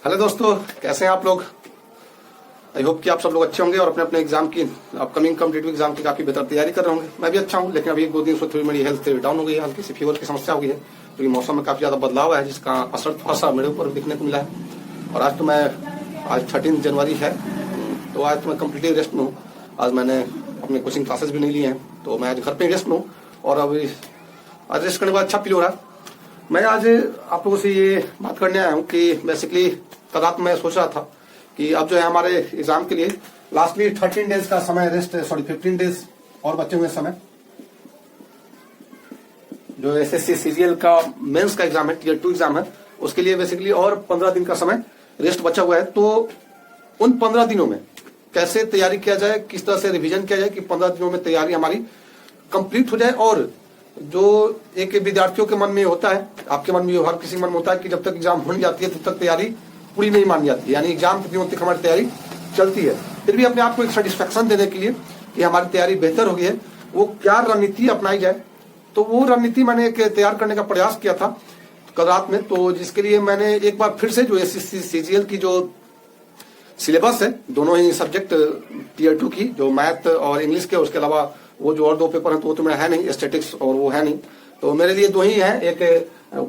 Hello दोस्तों, कैसे हैं आप लोग। आई होप कि आप सब लोग अच्छे होंगे और अपने अपने एग्जाम की अपकमिंग कॉम्पिटिटिव एग्जाम की काफी बेहतर तैयारी कर रहे होंगे। मैं भी अच्छा हूं, लेकिन अभी 2 दिन से थोड़ी मेरी हेल्थ डाउन हो गई है, हल्की सी फीवर की समस्या हो गई है क्योंकि मौसम में काफी ज्यादा बदलाव है, जिसका असर थोड़ा सा मेरे ऊपर दिखने को मिला है। और आज 13 जनवरी है, तो आज तो मैं कम्प्लीटली रेस्ट में हूँ। आज मैंने अपने कोचिंग क्लासेस भी नहीं लिए हैं, तो मैं आज घर पे रेस्ट में हूँ और अभी आज रेस्ट करने के बाद अच्छा फील हो रहा है। मैं आज आप लोगों से ये बात करने आया हूँ कि बेसिकली कल रात मैं सोच रहा था कि अब जो है हमारे एग्जाम के लिए लास्टली 13 डेज का समय रेस्ट 15 डेज और बचे हुए समय, जो एसएससी सीजीएल का मेंस का एग्जाम है, टियर 2 एग्जाम है, उसके लिए बेसिकली और 15 दिन का समय रेस्ट बचा हुआ है। तो उन 15 दिनों में कैसे तैयारी किया जाए, किस तरह से रिवीजन किया जाए कि 15 दिनों में तैयारी हमारी कंप्लीट हो जाए। और जो एक विद्यार्थियों के मन में होता है, आपके मन में, हर किसी के मन में होता है कि जब तक एग्जाम हो जाती है तब तक तैयारी पूरी नहीं मानी जाती, यानी एग्जाम के दिनों तक हमारी तैयारी चलती है। फिर भी अपने आप को एक सेटिस्फेक्शन देने के लिए कि हमारी तैयारी बेहतर हो गई है, वो क्या रणनीति अपनाई जाए, तो वो रणनीति मैंने एक तैयार करने का प्रयास किया था कल रात में। तो जिसके लिए मैंने एक बार फिर से जो एसएससी सीजीएल की जो सिलेबस है, दोनों ही सब्जेक्ट टियर 2 की, जो मैथ और इंग्लिश के, उसके अलावा वो जो और 2 पेपर हैं तो वो तो मेरा है नहीं, स्टैटिक्स और वो है नहीं, तो मेरे लिए 2 ही है, एक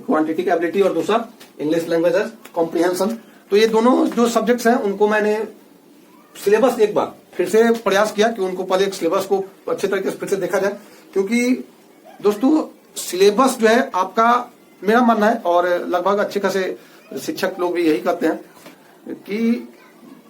क्वांटिटी एबिलिटी और दूसरा इंग्लिश लैंग्वेज कॉम्प्रिहेंशन। तो ये दोनों जो सब्जेक्ट्स हैं उनको मैंने सिलेबस एक बार फिर से प्रयास किया कि उनको पहले एक सिलेबस को अच्छे तरीके से फिर से देखा जाए, क्योंकि दोस्तों सिलेबस जो है आपका, मेरा मानना है और लगभग अच्छे खासे शिक्षक लोग भी यही कहते हैं कि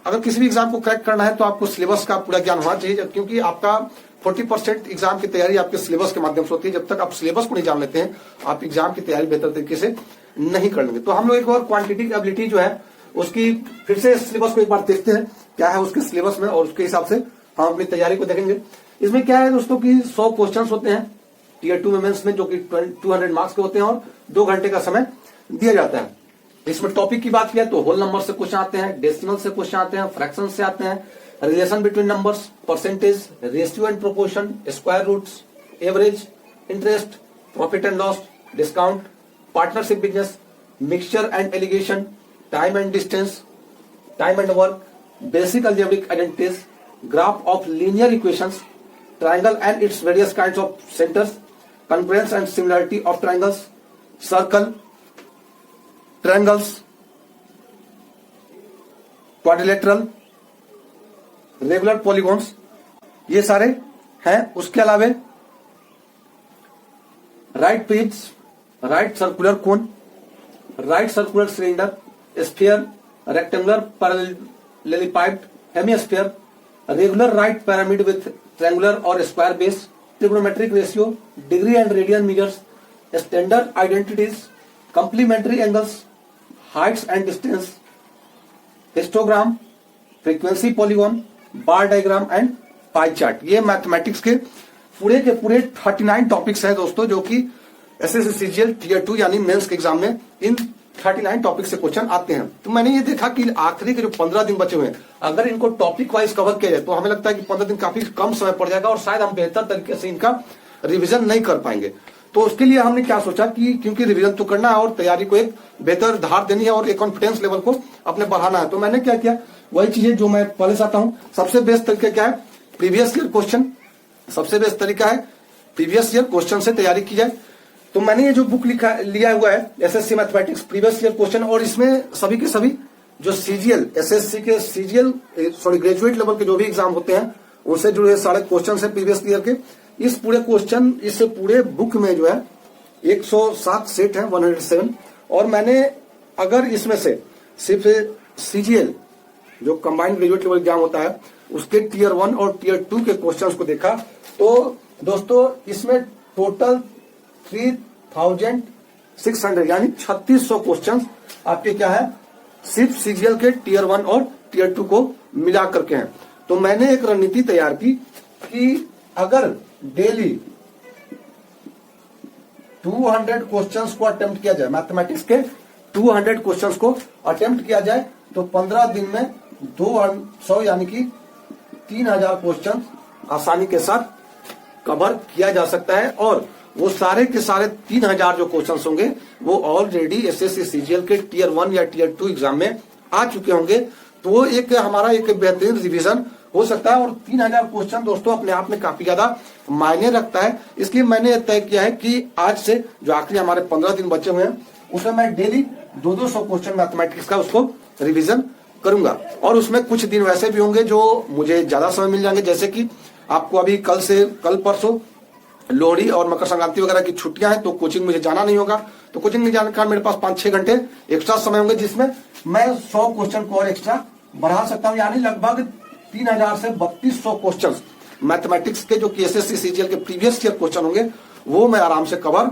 अगर किसी भी एग्जाम को क्रैक करना है तो आपको सिलेबस का पूरा ज्ञान होना चाहिए, क्योंकि आपका 40% एग्जाम की तैयारी आपके सिलेबस के माध्यम से होती है। जब तक आप सिलेबस को नहीं जान लेते हैं, आप एग्जाम की तैयारी बेहतर तरीके से नहीं कर लेंगे। तो हम लोग एक बार क्वांटिटी एबिलिटी जो है उसकी फिर से सिलेबस को एक बार देखते हैं क्या है उसके सिलेबस में, और उसके हिसाब से हम अपनी तैयारी को देखेंगे। इसमें क्या है दोस्तों कि 100 क्वेश्चन होते हैं टियर 2 मेंस में, जो कि 200 मार्क्स के होते हैं और 2 घंटे का समय दिया जाता है। इसमें टॉपिक की बात किया तो होल नंबर से क्वेश्चन आते हैं, डेसिमल से क्वेश्चन आते हैं, फ्रैक्शन से आते हैं, relation between numbers, percentage, ratio and proportion, square roots, average, interest, profit and loss, discount, partnership business, mixture and alligation, time and distance, time and work, basic algebraic identities, graph of linear equations, triangle and its various kinds of centres, concurrence and similarity of triangles, circle, triangles, quadrilateral, regular polygons, ये सारे हैं। उसके अलावा right pitch, right circular cone, right circular cylinder, sphere, rectangular पैरेललेलिपाइड, hemisphere, regular right pyramid with triangular और square base, trigonometric ratio, degree and radian measures, standard identities, complementary angles, heights and distance, histogram, frequency polygon, bar diagram and pie chart. ये mathematics के पूरे 39 topics हैं दोस्तों, जो कि SSC CGL tier 2 यानी mains के एग्जाम में इन 39 टॉपिक से क्वेश्चन आते हैं। तो मैंने ये देखा कि आखिरी के जो 15 दिन बचे हुए हैं, अगर इनको टॉपिक वाइज कवर किया जाए तो हमें लगता है कि 15 दिन काफी कम समय पड़ जाएगा और शायद हम बेहतर तरीके से इनका रिविजन नहीं कर पाएंगे। तो उसके लिए हमने क्या सोचा कि क्योंकि रिवीजन तो करना है और तैयारी को एक बेहतर धार देनी है और एक कॉन्फिडेंस लेवल को अपने बढ़ाना है, तो मैंने क्या किया, वही चीजें जो मैं पहले से आता हूं। सबसे बेस्ट तरीका क्या है, प्रीवियस ईयर क्वेश्चन, सबसे बेस्ट तरीका है प्रीवियस ईयर क्वेश्चन से तैयारी की जाए। तो मैंने ये जो बुक लिया हुआ है SSC mathematics previous year question, और इसमें सभी के सभी जो सीजीएल एसएससी के सीजीएल ग्रेजुएट लेवल के जो भी एग्जाम होते हैं उनसे जुड़े सारे क्वेश्चन है प्रीवियस ईयर के। इस पूरे क्वेश्चन, इस पूरे बुक में जो है 107 सेट है, 107। और मैंने अगर इसमें से सिर्फ सीजीएल जो कंबाइंड ग्रेजुएट लेवल एग्जाम होता है उसके टियर 1 और टियर 2 के क्वेश्चंस को देखा तो दोस्तों इसमें टोटल 3600 यानी 3600 क्वेश्चंस आपके क्या है, सिर्फ सीजीएल के टियर 1 और टियर 2 को मिला करके हैं। तो मैंने एक रणनीति तैयार की कि अगर डेली 200 क्वेश्चंस को अटेम्प्ट किया जाए, मैथमेटिक्स के 200 क्वेश्चंस को अटेम्प्ट किया जाए तो 15 दिन में 200 यानी कि 3000 क्वेश्चन आसानी के साथ कवर किया जा सकता है। और वो सारे के सारे 3000 जो क्वेश्चन होंगे वो ऑलरेडी एसएससी सीजीएल के टियर 1 या टियर 2 एग्जाम में आ चुके होंगे तो वो एक हमारा एक बेहतरीन रिवीजन हो सकता है। और 3000 क्वेश्चन दोस्तों अपने आप में काफी ज्यादा मायने रखता है। इसलिए मैंने तय किया है कि आज से जो आखिरी हमारे 15 दिन बचे हुए हैं उसमें मैं डेली 200 क्वेश्चन मैथमेटिक्स का उसको रिवीजन करूंगा। और उसमें कुछ दिन वैसे भी होंगे जो मुझे ज्यादा समय मिल जाएंगे, जैसे कि आपको अभी कल परसों लोहड़ी और मकर संक्रांति वगैरह की छुट्टियां हैं तो कोचिंग मुझे जाना नहीं होगा। तो कोचिंग में जाने का मेरे पास 5-6 घंटे एक्स्ट्रा समय होंगे जिसमें मैं 100 क्वेश्चन को और एक्स्ट्रा बढ़ा सकता हूं, यानी लगभग 3000 से 3200 क्वेश्चन मैथमेटिक्स के जो कि एसएससी सीजीएल के प्रीवियस ईयर क्वेश्चन होंगे वो मैं आराम से कवर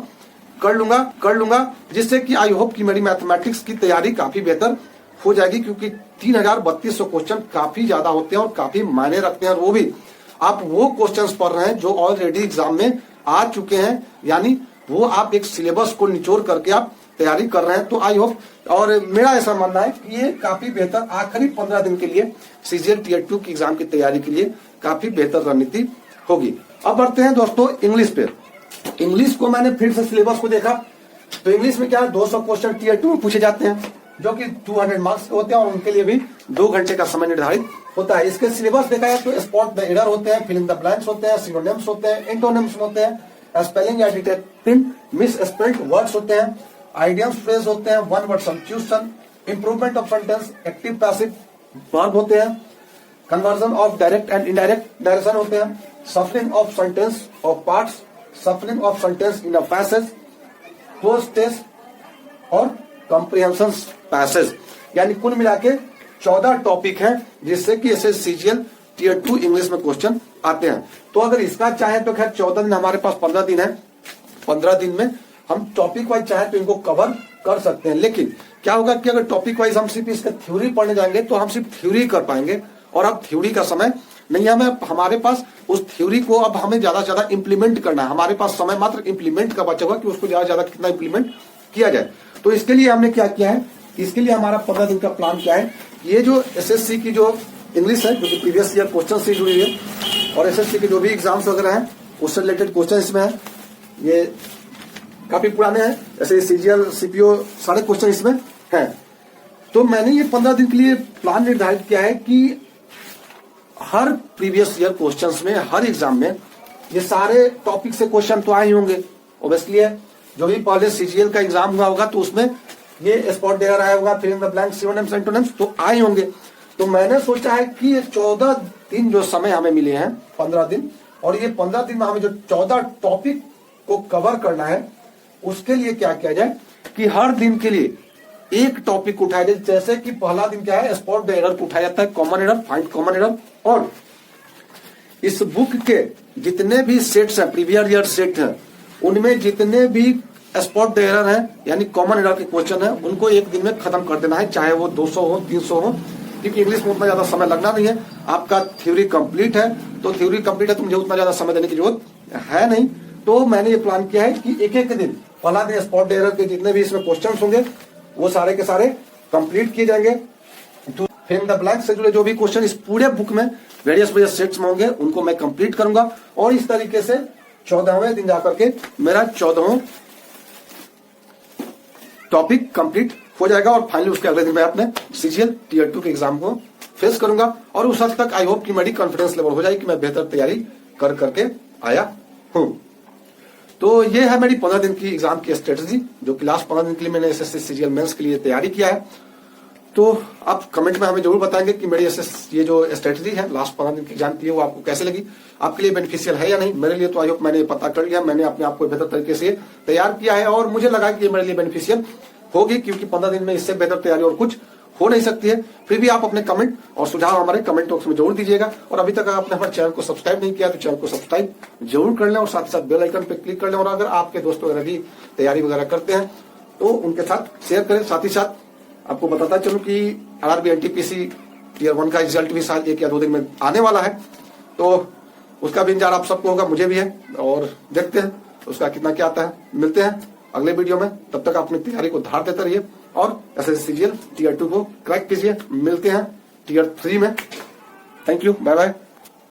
कर लूंगा जिससे कि आई होप कि मेरी मैथमेटिक्स की तैयारी काफी बेहतर हो जाएगी, क्योंकि 3200 क्वेश्चन काफी ज्यादा होते हैं और काफी मायने रखते हैं। और वो भी आप वो क्वेश्चंस पढ़ रहे हैं जो ऑलरेडी एग्जाम में आ चुके हैं, यानी वो आप एक सिलेबस को निचोड़ करके आप तैयारी कर रहे हैं। तो आई होप, और मेरा ऐसा मानना है कि ये काफी बेहतर आखिरी 15 दिन के लिए सीजीएल टीयर 2 की एग्जाम की तैयारी के लिए काफी बेहतर रणनीति होगी। अब बढ़ते हैं दोस्तों इंग्लिश पे। इंग्लिश को मैंने फिर से सिलेबस को देखा तो इंग्लिश में क्या है 200 क्वेश्चन टीयर 2 में पूछे जाते हैं जो कि 200 मार्क्स के होते हैं और उनके लिए भी 2 घंटे का समय निर्धारित होता है। इसके सिलेबस देखा है तो स्पॉट द एरर होते हैं, फिल इन द ब्लैंक्स होते हैं, सिनोनिम्स होते हैं, एंटोनिम्स होते हैं, स्पेलिंग या डिटेक्टिंग मिस स्पेल्ड वर्ड्स होते हैं, आइडियम्स फ्रेज होते हैं, one word substitution, improvement of sentence, active passive verb होते हैं, conversion of direct and indirect direction होते हैं, shuffling of sentence of parts, shuffling of sentence in a passage, cloze test और comprehension passage. यानी कुल मिला के 14 टॉपिक हैं जिससे कि एसएससी सीजीएल टीयर 2 इंग्लिश में क्वेश्चन आते हैं। तो अगर इसका चाहे तो खैर 14 दिन, हमारे पास 15 दिन है, 15 दिन में हम टॉपिक वाइज चाहे तो इनको कवर कर सकते हैं। लेकिन क्या होगा कि अगर टॉपिक वाइज हम सिर्फ इसका थ्योरी पढ़ने जाएंगे तो हम सिर्फ थ्योरी कर पाएंगे और अब थ्योरी का समय नहीं है हमारे पास। उस थ्योरी को अब हमें ज्यादा से ज्यादा इंप्लीमेंट करना है, हमारे पास समय मात्र इंप्लीमेंट का बचा हुआ कि उसको ज्यादा से ज्यादा कितना इंप्लीमेंट किया जाए। तो इसके लिए हमने क्या किया है, इसके लिए हमारा 15 दिन का प्लान क्या है, ये जो एसएससी की जो इंग्लिश है जो कि प्रीवियस ईयर क्वेश्चन से जुड़ी है और एसएससी के जो भी एग्जाम्स वगैरह हैं उससे रिलेटेड क्वेश्चन इसमें है, ये काफी पुराने हैं, ऐसे सीजीएल सीपीओ सारे क्वेश्चन इसमें हैं। तो मैंने ये 15 दिन के लिए प्लान निर्धारित किया है कि हर प्रीवियस ईयर क्वेश्चंस में, हर एग्जाम में ये सारे टॉपिक से क्वेश्चन तो आए ही होंगे ऑब्वियसली है। जो भी पहले सीजीएल का एग्जाम हुआ होगा तो उसमें ये स्पॉट एरर आया होगा, fill in the blanks, synonyms, antonyms तो आए होंगे। तो मैंने सोचा है कि ये 14 दिन जो समय हमें मिले हैं, 15 दिन, और ये 15 दिन में हमें जो 14 टॉपिक को कवर करना है उसके लिए क्या किया जाए कि हर दिन के लिए एक टॉपिक उठाया जाए। जैसे कि पहला दिन क्या है, स्पॉट द एरर को उठाया जाता है, common error, find common error. और इस बुक के जितने भी सेट्स हैं, प्रीवियस ईयर सेट हैं, उनमें जितने भी स्पॉट द एरर है यानी कॉमन एरर के क्वेश्चन है उनको एक दिन में खत्म कर देना है, चाहे वो 200 हो, 300 हो, क्योंकि इंग्लिश में उतना ज्यादा समय लगना नहीं है। आपका थ्योरी कंप्लीट है तो थ्योरी कंप्लीट है तो मुझे उतना ज्यादा समय देने की जरूरत है नहीं। तो मैंने ये प्लान किया है कि एक एक दिन, पहला दिन स्पॉट द एरर के जितने भी इसमें क्वेश्चन होंगे वो सारे के सारे कंप्लीट किए जाएंगे। तो फिल इन द ब्लैंक्स से जुड़े जो भी क्वेश्चन इस पूरे बुक में वेरियस सेट्स में होंगे उनको मैं कंप्लीट करूंगा और इस तरीके से 14वें दिन जाकर के मेरा 14वां टॉपिक कंप्लीट हो जाएगा और फाइनली उसके अगले दिन मैं अपने सीजीएल टीयर 2 के एग्जाम को फेस करूंगा। और उस हद तक आई होप कि मेरी कॉन्फिडेंस लेवल हो जाएगी कि मैं बेहतर तैयारी कर करके आया हूं। तो ये है मेरी 15 दिन की एग्जाम की स्ट्रेटेजी, जो कि लास्ट 15 दिन के लिए मैंने एसएससी सीजीएल मेंस के लिए तैयारी किया है। तो आप कमेंट में हमें जरूर बताएंगे कि मेरी ये जो स्ट्रेटेजी है लास्ट 15 दिन की एग्जाम की है वो आपको कैसे लगी, आपके लिए बेनिफिशियल है या नहीं। मेरे लिए तो आई होप मैंने पता कर लिया, मैंने अपने आप को बेहतर तरीके से तैयार किया है और मुझे लगा कि ये मेरे लिए बेनिफिशियल होगी, क्योंकि 15 दिन में इससे बेहतर तैयारी और कुछ हो नहीं सकती है। फिर भी आप अपने कमेंट और सुझाव हमारे कमेंट बॉक्स में जरूर दीजिएगा। और अभी तक आपने हमारे चैनल को सब्सक्राइब नहीं किया तो चैनल को सब्सक्राइब जरूर कर लें और साथ ही साथ बेल आइकन पे क्लिक कर लें। और अगर आपके दोस्त वगैरह भी तैयारी वगैरह करते हैं तो उनके साथ शेयर करें। साथ ही साथ आपको बताता चलूं कि आरआरबी एनटीपीसी टीयर 1 का रिजल्ट भी शायद 1 या 2 दिन में आने वाला है, तो उसका भी इंतजार आप सबको होगा, मुझे भी है, और देखते हैं उसका कितना क्या आता है। मिलते हैं अगले वीडियो में, तब तक अपनी तैयारी को धार देते रहिए और एसएससी सीजीएल टीयर 2 को क्रैक कीजिए। मिलते हैं टीयर 3 में। Thank you, bye bye.